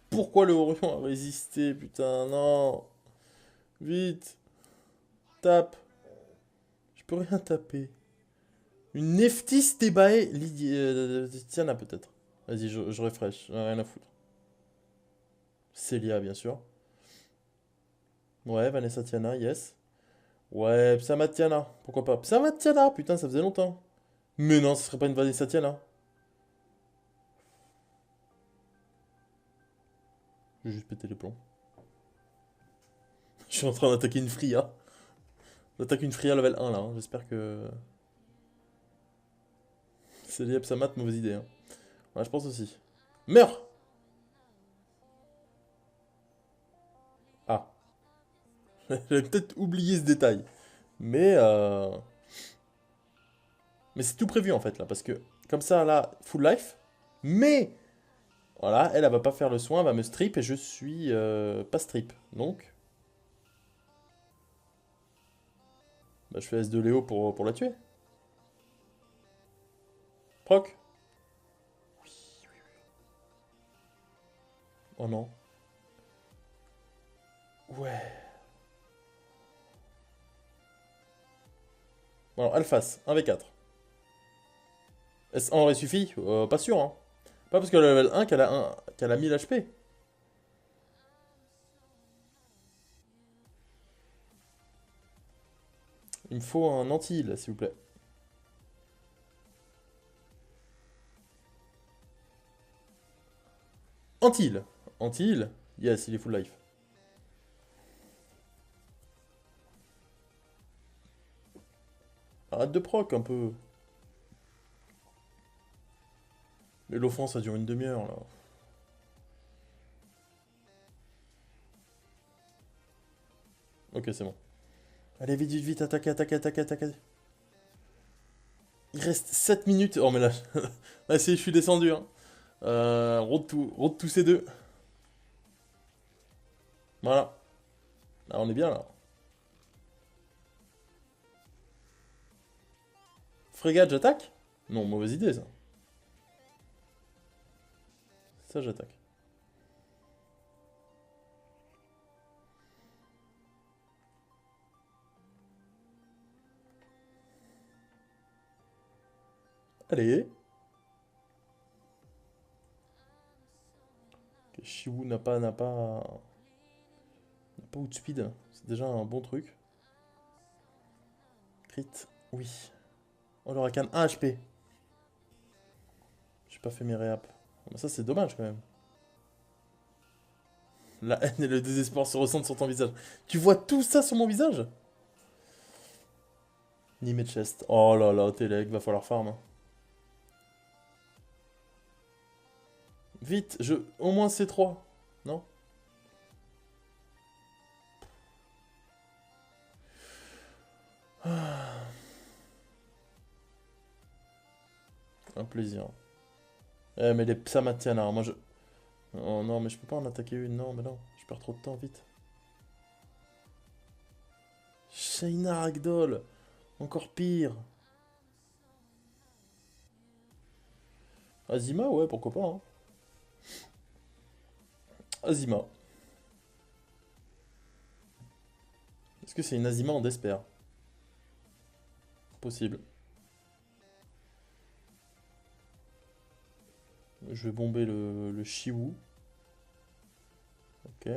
Pourquoi le Orion a résisté? Putain, non. Vite. Tape. Je peux rien taper. Une Neftis Tebae Tiana peut-être. Vas-y, je refresh. J'en ai rien à foutre. Célia, bien sûr. Ouais, Vanessa Tiana, yes. Ouais, Psamat Tiana. Pourquoi pas? Psamat Tiana, putain, ça faisait longtemps. Mais non, ce serait pas une Vanessa Tiana. Je vais juste péter les plombs. Je suis en train d'attaquer une Fria. J'attaque une Fria level 1 là, hein. J'espère que... Célia Psamat, mauvaise idée, hein. Ouais, je pense aussi. Meurs! Ah, j'avais peut-être oublié ce détail. Mais, euh... Mais c'est tout prévu en fait là, parce que comme ça là, full life. Mais voilà, elle va pas faire le soin, elle va me strip et je suis pas strip. Donc, bah, je fais S de Léo pour la tuer. Proc. Oh non. Ouais. Bon, alors, Alphas, 1v4. Est-ce en aurait suffi? Pas sûr, hein. Pas parce qu'elle a level 1 qu'elle a 1000 HP. Il me faut un anti-heal, s'il vous plaît. Anti-heal. Anti-heal. Yes, il est full life. Arrête de proc un peu. Mais l'offense, ça dure une demi-heure, là. Ok, c'est bon. Allez, vite, vite, vite, attaquez, attaquez, attaquez, attaquez. Il reste 7 minutes. Oh, mais là, là je suis descendu, hein. Road to C2. Voilà. Là, on est bien, là. Frégate, j'attaque? Non, mauvaise idée, ça. Ça, j'attaque. Allez. Ok, Shiwu n'a pas outspeed. C'est déjà un bon truc. Crit, oui. Oh, le Rakan, 1 HP. J'ai pas fait mes réaps. Mais ça, c'est dommage, quand même. La haine et le désespoir se ressentent sur ton visage. Tu vois tout ça sur mon visage? Ni mes chest. Oh là là, Telek, va falloir farm, hein. Vite, au moins C3. Non? Un plaisir. Mais les Psamatiana, moi je... Oh non, mais je peux pas en attaquer une, non, mais non. Je perds trop de temps, vite. Shaina Ragdoll. Encore pire. Azima, ouais, pourquoi pas. Hein. Azima. Est-ce que c'est une Azima en Despair? Possible. Je vais bomber le Shiwu. Ok.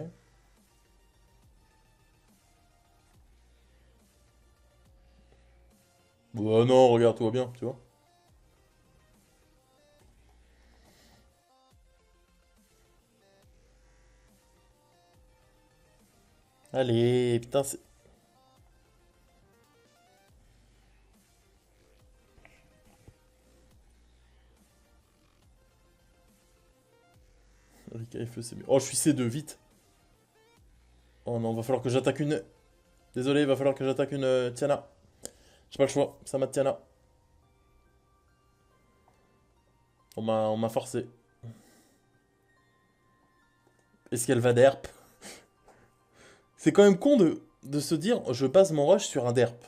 Bah non, regarde, tout va bien, tu vois. Allez, putain, c'est... Rika FE, c'est mieux. Oh, je suis C2, vite. Oh non, va falloir que j'attaque une... Désolé, va falloir que j'attaque une Tiana. J'ai pas le choix, ça m'a Tiana. On m'a forcé. Est-ce qu'elle va derp? C'est quand même con de se dire, je passe mon rush sur un derp.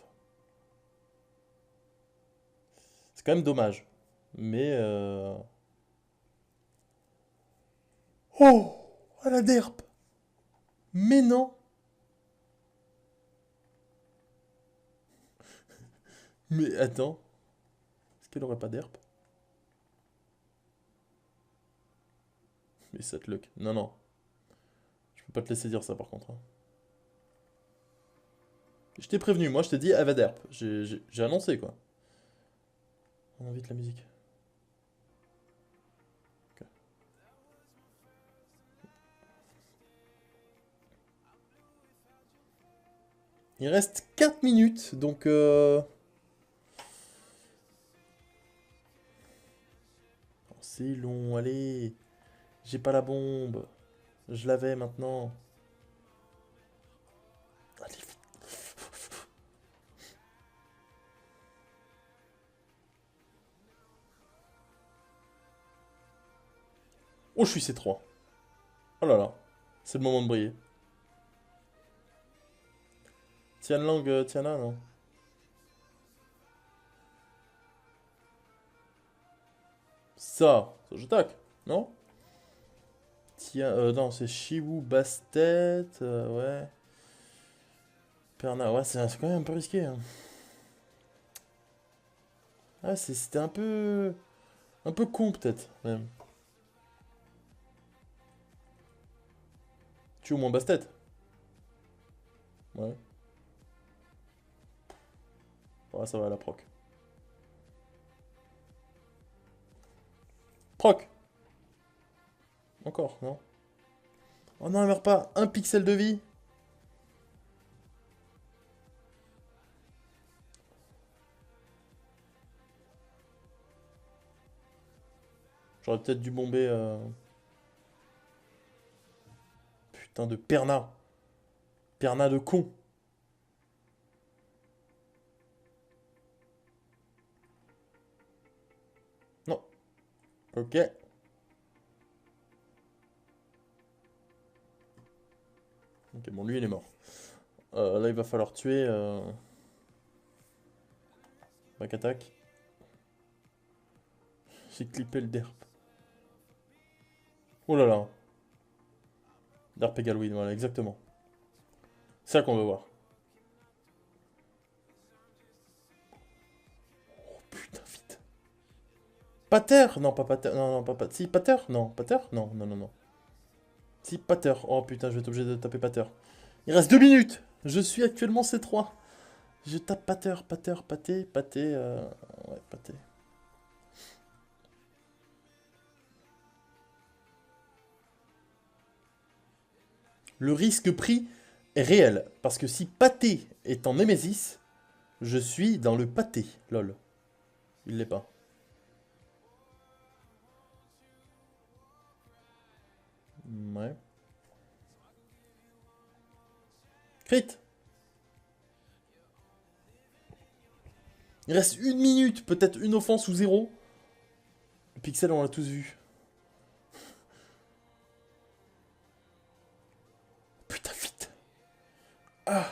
C'est quand même dommage. Mais... Oh! À la derp! Mais non! Mais attends, est-ce qu'elle aurait pas derp? Mais cette luck. Non, non. Je peux pas te laisser dire ça par contre. Hein. Je t'ai prévenu, moi je t'ai dit elle va derp. J'ai annoncé quoi. On invite la musique. Ok. Il reste 4 minutes, donc oh, c'est long, allez. J'ai pas la bombe. Je l'avais maintenant. Allez, vite. Oh, je suis C3. Oh là là. C'est le moment de briller. Tianlang, Tiana, non? Ça je tac, non? Tiens, non, c'est Shiwu Bastet, ouais. Perna, ouais, c'est quand même un peu risqué. Hein. Ah, c'était un peu. Un peu con, peut-être, même. Tu au moins Bastet? Ouais. Ouais, ça va, la proc. Proc! Encore, non? Oh non, elle meurt pas! Un pixel de vie! J'aurais peut-être dû bomber. Putain de Perna! Perna de con! Non. Ok. Ok, bon, lui, il est mort. Là, il va falloir tuer. Back attack. J'ai clippé le derp. Oh là là. Derp égale win, voilà, exactement. C'est ça qu'on veut voir. Oh putain, vite. Pater? Non, pas Pater. Non, non, pas Pater. Si, Pater? Non, Pater? Non, non, non, non. Si, Pater. Oh putain, je vais être obligé de taper Pater. Il reste 2 minutes. Je suis actuellement C3. Je tape Pater, Pater, Paté, Paté. Ouais, Paté. Le risque pris est réel. Parce que si Paté est en Némésis, je suis dans le pâté. Lol. Il l'est pas. Ouais. Crit. Il reste 1 minute, peut-être une offense ou zéro. Le pixel, on l'a tous vu. Putain, vite. Ah.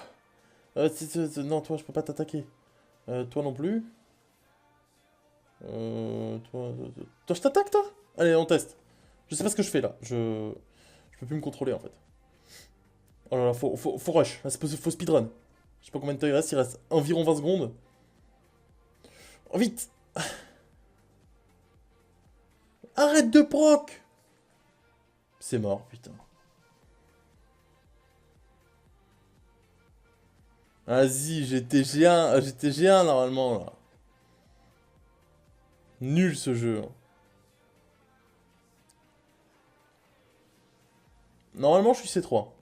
Non, toi, je peux pas t'attaquer. Toi non plus. Toi, je t'attaque, toi? Allez, on teste. Je sais pas ce que je fais là. Je peux plus me contrôler en fait. Oh là là, faut rush. Là, faut speedrun. Je sais pas combien de temps il reste environ 20 secondes. Oh, vite! Arrête de proc! C'est mort, putain. Vas-y, j'étais G1 normalement là. Nul ce jeu. Normalement, je suis C3.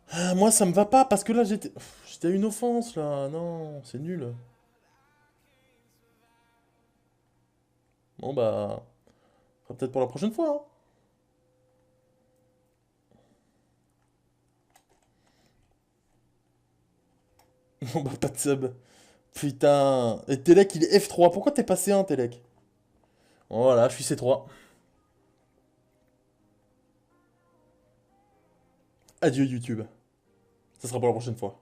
Ah, moi, ça me va pas parce que là, j'étais à une offense là. Non, c'est nul. Bon, bah, peut-être pour la prochaine fois, hein. Bon, bah, pas de sub. Putain. Et Telek, il est F3. Pourquoi t'es passé un, Telek? Voilà, je suis C3. Adieu, YouTube. Ça sera pour la prochaine fois.